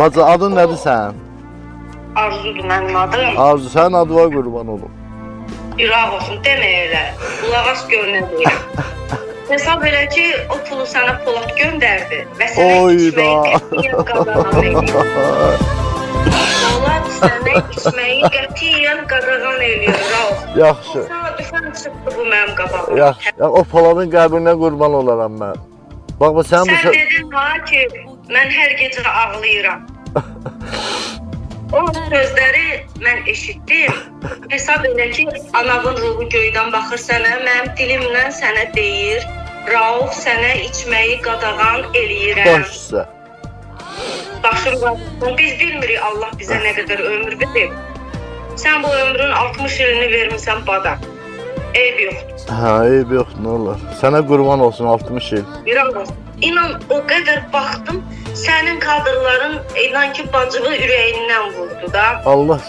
Bacı adın nədir sən? Arzudur mənim adım. Arzu, sənin adıva qurban olum. İraq olsun, demə elə. Qulaq gör nə deyirəm. Hesab elə ki, o pulu sənə Polad göndərdi və sənə içməyi qətiyyən qadağan edir. Polad sənə içməyi qətiyyən qadağan edir, Rauf. Yaxşı. Sana düşən çıxdı bu mənim qabağıma. Yaxşı. Ya, o Poladın qəbrinə qurban olaram mən. Bax, sən bu... Sən dedin ha ki, mən hər gecə ağlayıram. O sözləri mən eşitdim. Hesab elə ki, anavın ruhu göydən baxır sənə, mənim dilimlə sənə deyir, Rauf sənə içməyi qadağan eləyirəm. Baş üstə. Başım qadağan. Biz bilmirik Allah bizə nə qədər ömür verib. Sən bu ömrün 60 ilini vermisən bada. Eyb yoxdur. Hə, eyb yoxdur, nə olar. Sənə qurban olsun 60 il. İnan, inan o qədər baxdım, sənin kadrların inan ki bacımı ürəyindən vurdu da. Allah